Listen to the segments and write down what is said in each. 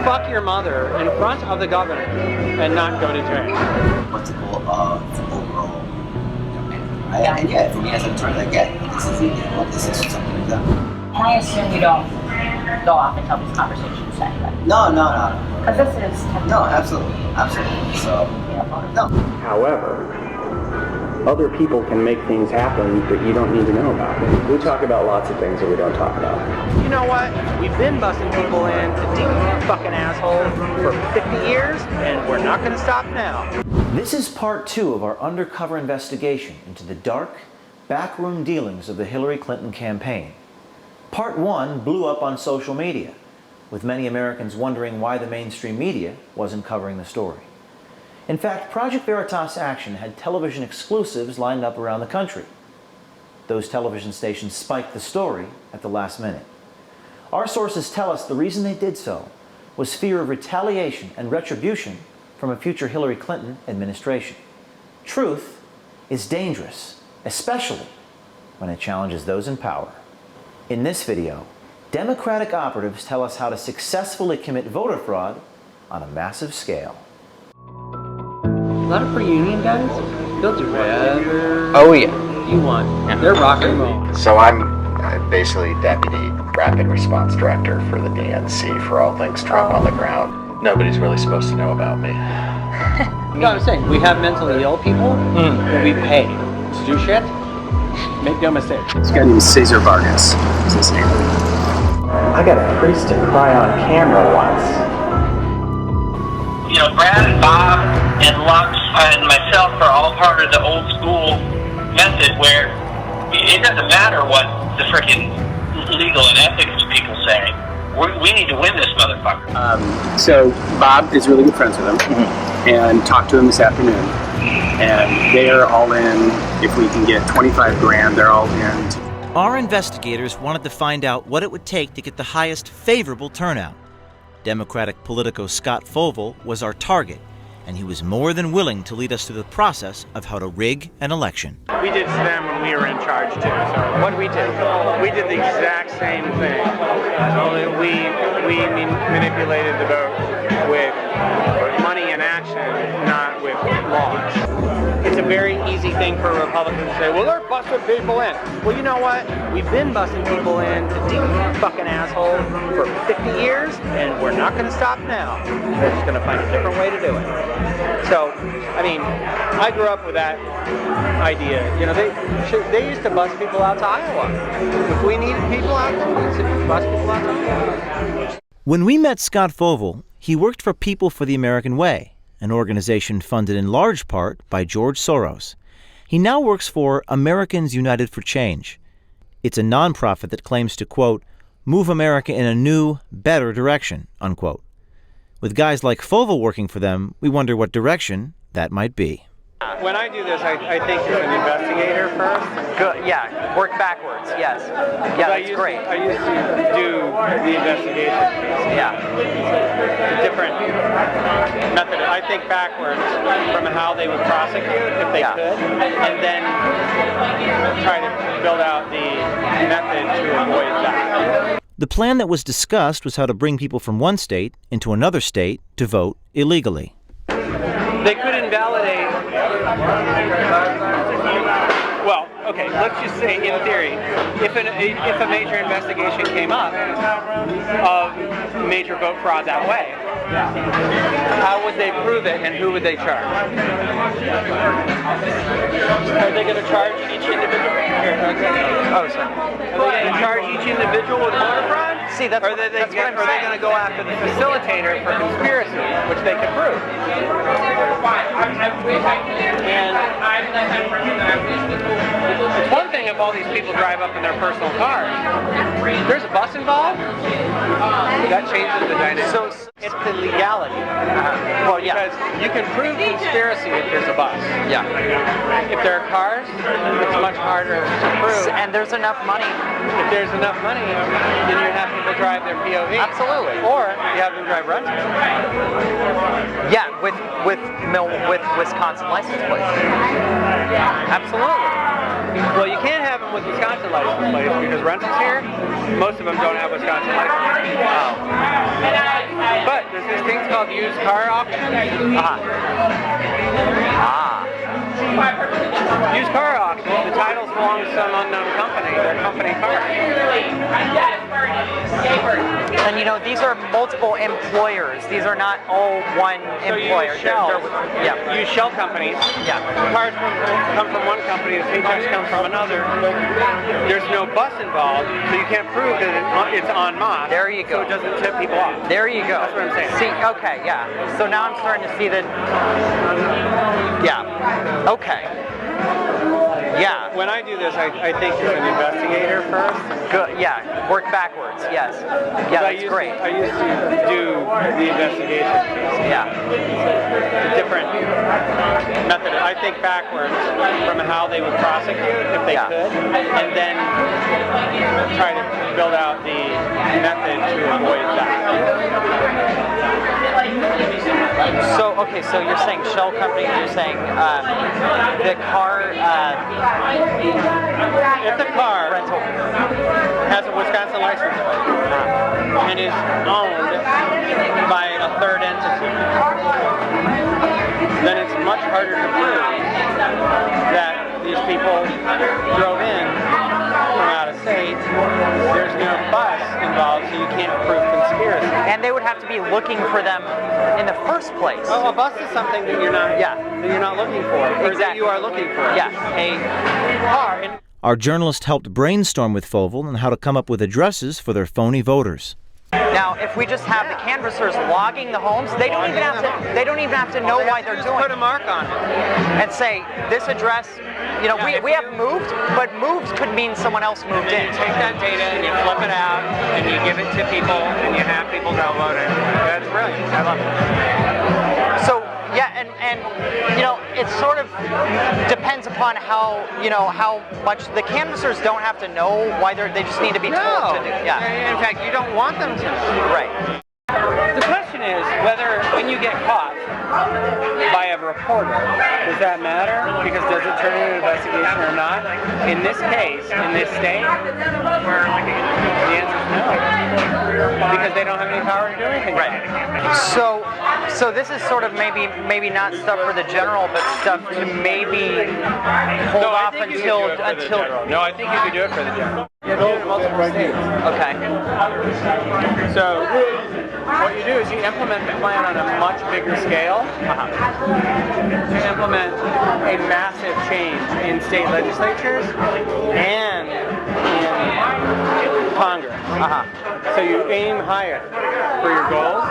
fuck your mother in front of the governor and not go to jail. What's the goal of overall? And yeah, for me as an attorney, I get this is this is something like that. And I assume you don't go off and tell these conversations to anybody. No. Because this is No, absolutely. So, no. However, other people can make things happen that you don't need to know about. We talk about lots of things that we don't talk about. You know what? We've been busting people in to deep fucking asshole for 50 years, and we're not gonna stop now. This is part 2 of our undercover investigation into the dark, backroom dealings of the Hillary Clinton campaign. Part 1 blew up on social media, with many Americans wondering why the mainstream media wasn't covering the story. In fact, Project Veritas Action had television exclusives lined up around the country. Those television stations spiked the story at the last minute. Our sources tell us the reason they did so was fear of retaliation and retribution from a future Hillary Clinton administration. Truth is dangerous, especially when it challenges those in power. In this video, Democratic operatives tell us how to successfully commit voter fraud on a massive scale. A lot of free union guys, they'll do whatever you want. Yeah. They're rock and roll. So I'm basically Deputy Rapid Response Director for the DNC for all things Trump on the ground. Nobody's really supposed to know about me. No, I'm saying, we have mentally ill people that we pay to do shit. Make no mistake. This guy named Cesar Vargas is his name. I got a priest to cry on camera once. You know, Brad and Bob and Lux and myself are all part of the old school method where it doesn't matter what the freaking legal and ethics people say. We need to win this motherfucker. So Bob is really good friends with him, and talked to him this afternoon. And they are all in. If we can get 25 grand, they're all in. Our investigators wanted to find out what it would take to get the highest favorable turnout. Democratic politico Scott Fovel was our target, and he was more than willing to lead us through the process of how to rig an election. We did to them when we were in charge too. So what did we do? We did the exact same thing. Only we manipulated the vote with money and action, not with laws. It's a very easy thing for Republicans to say, well, they're busting people in. Well, you know what? We've been busting people in to deep fucking asshole for 50 years, and we're not going to stop now. We're just going to find a different way to do it. So, I mean, I grew up with that idea. You know, they used to bus people out to Iowa. If we needed people out there, we used to bus people out to Iowa. When we met Scott Fovel, he worked for People for the American Way, an organization funded in large part by George Soros. He now works for Americans United for Change. It's a nonprofit that claims to, quote, move America in a new, better direction, unquote. With guys like Fovel working for them, we wonder what direction that might be. When I do this, I think you're an investigator first. Good. Yeah. Work backwards. Yes. Yeah. That's great. I used to do the investigation piece. Yeah. Different method. I think backwards from how they would prosecute if they could, and then try to build out the method to avoid that. The plan that was discussed was how to bring people from one state into another state to vote illegally. They could invalidate. Well, okay, let's just say, in theory, if a major investigation came up of major vote fraud that way, how would they prove it and who would they charge? Are they going to charge each individual? Oh, sorry. Are they going to charge each individual with voter fraud? See, that's Or are they going to go after the facilitator for conspiracy, which they could prove? And it's one thing if all these people drive up in their personal cars. If there's a bus involved, that changes the dynamic. So it's the legality. Well, yeah. Because you can prove conspiracy if there's a bus. Yeah. If there are cars, it's much harder to prove. And there's enough money. If there's enough money, then you have people drive their POV. Absolutely. Or you have them drive rentals. Yeah, with Wisconsin license plates. Absolutely. Well, you can't have them with Wisconsin license plates because rentals here, most of them don't have Wisconsin license plates. Oh. But there's thing's called used car auction. Used car auction. The titles belong to some unknown company. They're company cars. And you know, these are multiple employers. These are not all one employer. Use shell companies. Yeah. Cars come from one company, the paychecks come from another. There's no bus involved, so you can't prove that it's en masse. There you go. So it doesn't tip people off. There you go. That's what I'm saying. See, okay, yeah. So now I'm starting to see that. Yeah. Okay. Yeah. When I do this, I think as an investigator first. Good. Yeah. Work backwards. Yes. Yeah, that's great. I used to do the investigation. Yeah. A different method. I think backwards from how they would prosecute if they could, and then try to build out the method to avoid that. So, okay, so you're saying shell companies, you're saying the car... if the car rental has a Wisconsin license plate and is owned by a third entity, then it's much harder to prove that these people drove in from out of state. There's no bus involved, so you can't prove conspiracy. and they would have to be looking for them in the first place. Oh, a bus is something that you're not looking for, or Exactly. that you are looking for. Yeah. A car. And Our journalist helped brainstorm with Fovel on how to come up with addresses for their phony voters. Now, if we just have the canvassers logging the homes, they don't even have to know why they're doing put a it. mark on it. And say, this address, you know, we have moved, but moved could mean someone else moved Then in. you take that data and you flip it out and you give it to people and you have people download it. That's brilliant. I love it. So, yeah, and you know, it sort of depends upon how much the canvassers don't have to know why they just need to be told to do. Yeah. In fact, you don't want them to. Right. The question is whether when you get caught by a reporter, does that matter? Because does it turn into an investigation or not? In this case, in this state, the answer is no. Because they don't have any power to do anything. Right. So this is sort of maybe not stuff for the general, but stuff to maybe hold off until. No, I think you could do it for the general. You have to do it in multiple states. Okay. So what you do is you implement the plan on a much bigger scale. You implement a massive change in state legislatures and in Congress. So you aim higher for your goals,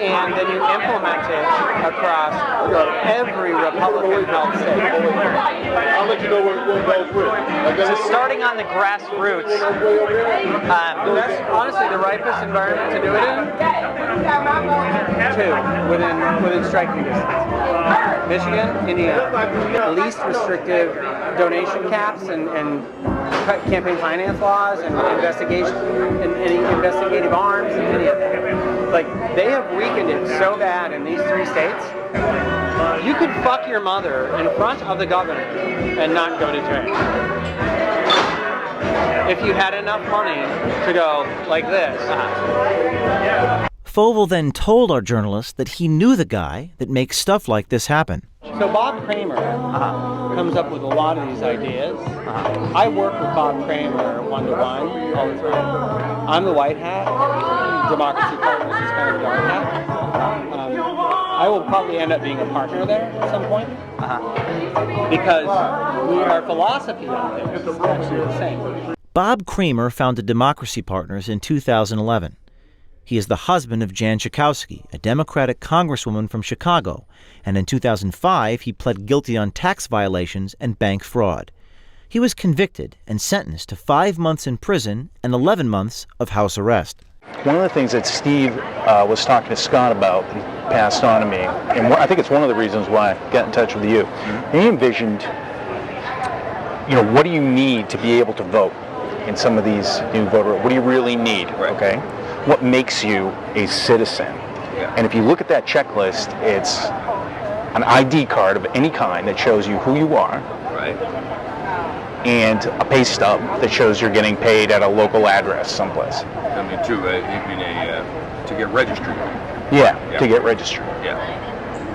and then you implement it across every Republican-held state. I'll let you know what goes with. So starting on the grassroots. That's honestly the ripest environment to do it in. Two, within striking distance. Michigan, Indiana. Least restrictive donation caps and campaign finance laws and investigation and any investigative arms and any of that. Like, they have weakened it so bad in these three states. You could fuck your mother in front of the governor and not go to jail. If you had enough money to go like this. Fovel then told our journalist that he knew the guy that makes stuff like this happen. So Bob Kramer comes up with a lot of these ideas. I work with Bob Kramer one-to-one all the time. I'm the white hat. Democracy Partners is kind of the dark hat. I will probably end up being a partner there at some point. Because our philosophy on this is actually the same. Bob Kramer founded Democracy Partners in 2011. He is the husband of Jan Schakowsky, a Democratic congresswoman from Chicago, and in 2005 he pled guilty on tax violations and bank fraud. He was convicted and sentenced to 5 months in prison and 11 months of house arrest. One of the things that Steve was talking to Scott about, that he passed on to me, and I think it's one of the reasons why I got in touch with you, he envisioned, what do you need to be able to vote in some of these new voter, what do you really need, okay? What makes you a citizen? And if you look at that checklist, it's an ID card of any kind that shows you who you are, and a pay stub that shows you're getting paid at a local address someplace. I mean, true. To get registered. Yeah, to get registered. Yeah.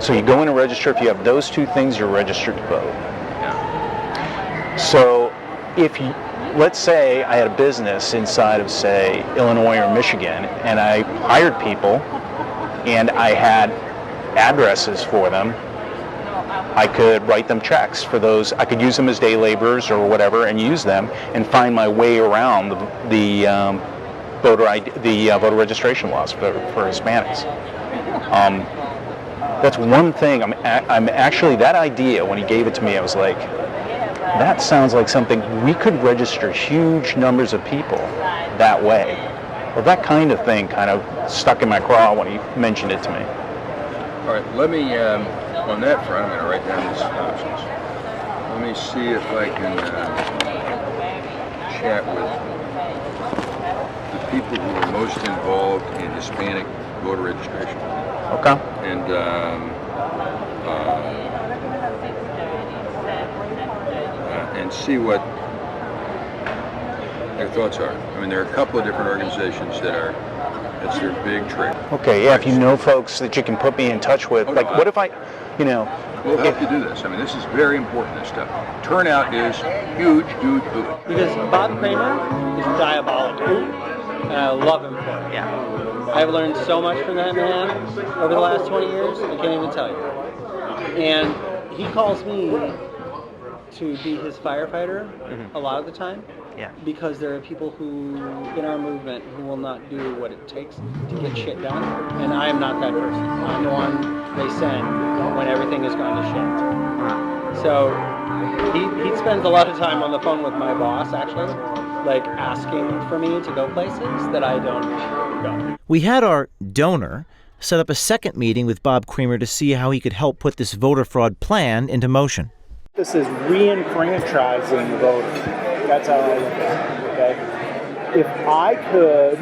So you go in and register. If you have those two things, you're registered to vote. Yeah. So if you, let's say I had a business inside of, say, Illinois or Michigan, and I hired people, and I had addresses for them, I could write them checks for those. I could use them as day laborers or whatever, and use them and find my way around the voter ID, the voter registration laws for Hispanics. That's one thing. I'm actually, that idea, when he gave it to me, I was like, that sounds like something we could register huge numbers of people that way. Well, that kind of thing kind of stuck in my craw when he mentioned it to me. All right, let me, on that front, I'm going to write down these options. Let me see if I can chat with the people who are most involved in Hispanic voter registration. Okay. And see what their thoughts are. I mean, there are a couple of different organizations that's their big trick. Okay, yeah, if you know folks that you can put me in touch with, what if I, We'll help you do this. I mean, this is very important, this stuff. Turnout is huge. Because Bob Kramer is diabolical, and I love him for it. Yeah. I've learned so much from that man over the last 20 years, I can't even tell you. And he calls me to be his firefighter a lot of the time. Yeah. Because there are people who, in our movement, who will not do what it takes to get shit done. And I am not that person. I'm the one they send when everything has gone to shit. So he spends a lot of time on the phone with my boss, actually, like asking for me to go places that I don't go. We had our donor set up a second meeting with Bob Kramer to see how he could help put this voter fraud plan into motion. This is re-enfranchising the voters. That's how I look at it, okay? If I could,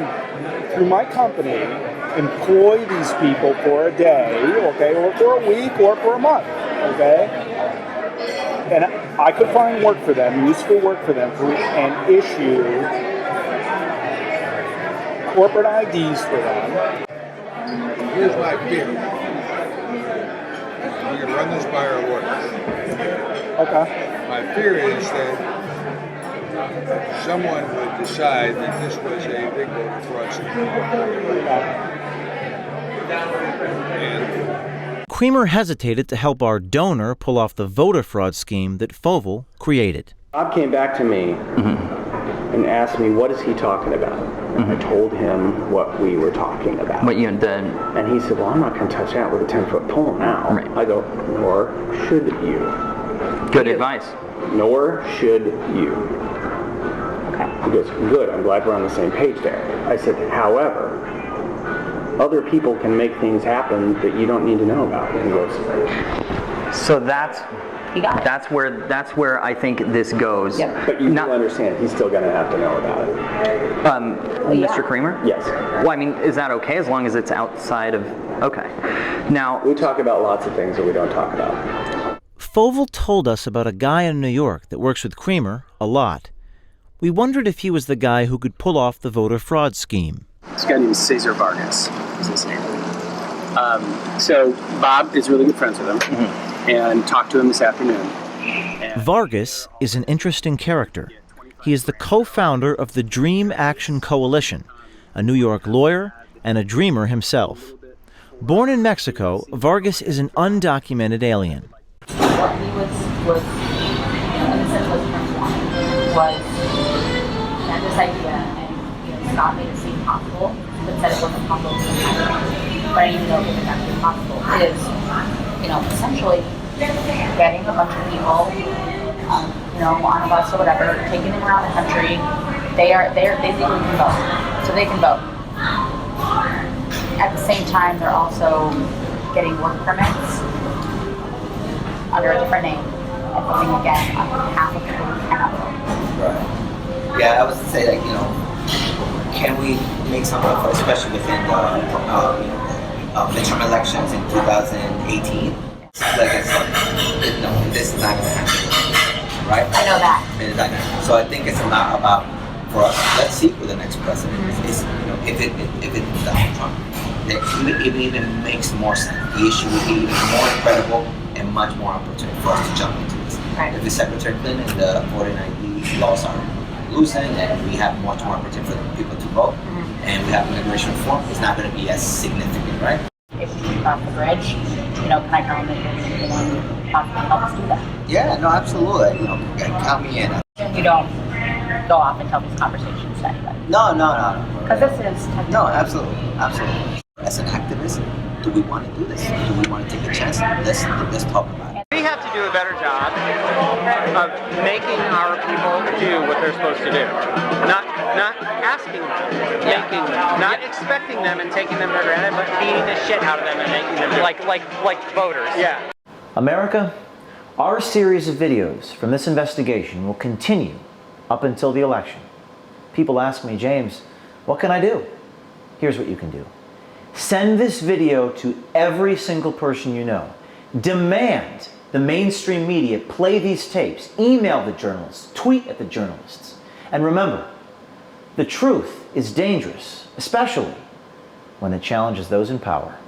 through my company, employ these people for a day, okay, or for a week, or for a month, okay? And I could find work for them, useful work for them, and issue corporate IDs for them. Here's my fear. We can run this by our lawyers. Okay. My fear is that someone would decide that this was a big voter fraud scheme. Kramer hesitated to help our donor pull off the voter fraud scheme that Fovel created. Bob came back to me and asked me, what is he talking about? I told him what we were talking about. What you did. And he said, well, I'm not going to touch that with a 10-foot pole now. Right. I go, nor should you. Good advice. Nor should you. He goes, good, I'm glad we're on the same page there. I said, however, other people can make things happen that you don't need to know about. And he goes, so that's where I think this goes. yeah. But you do understand, he's still going to have to know about it. Mr. Kramer? Yes. Well, I mean, is that okay as long as it's outside of... Okay. Now... We talk about lots of things that we don't talk about. Fovel told us about a guy in New York that works with Kramer a lot. We wondered if he was the guy who could pull off the voter fraud scheme. This guy named Cesar Vargas is his name. So Bob is really good friends with him and talked to him this afternoon. Vargas is an interesting character. He is the co-founder of the Dream Action Coalition, a New York lawyer and a dreamer himself. Born in Mexico, Vargas is an undocumented alien. What he was had this idea, and Scott made it seem possible, but said it wasn't possible to happen. But I even know if it's actually possible is, essentially getting a bunch of people, on a bus or whatever, taking them around the country. They legally can vote, so they can vote. At the same time, they're also getting work permits under a different name and voting again on behalf of people who cannot vote. Right. Yeah, I was to say, can we make some effort, especially within the midterm elections in 2018? This is not going to happen, right? I know that. It's not gonna happen. So I think it's not about, for us, let's see who the next president is. If it's Donald Trump, it even makes more sense. The issue would be even more incredible and much more opportunity for us to jump into this. Right. If the Secretary Clinton and the voting ID laws are loosened and we have much more opportunity for people to vote, and we have immigration reform, it's not going to be as significant, right? If we cross the bridge, can I count on you possibly help us do that? Yeah, no, absolutely. Count me in. You don't go off and tell these conversations to anybody. No. Because this is No, absolutely. As an activist, do we want to do this? Do we want to take a chance? Let's talk about it. We have to do a better job of making our people do what they're supposed to do. Not asking them, making them, not expecting them and taking them for granted, but beating the shit out of them and making them do it. Like voters. Yeah. America, our series of videos from this investigation will continue up until the election. People ask me, James, what can I do? Here's what you can do. Send this video to every single person you know. Demand the mainstream media play these tapes. Email the journalists. Tweet at the journalists. And remember, the truth is dangerous, especially when it challenges those in power.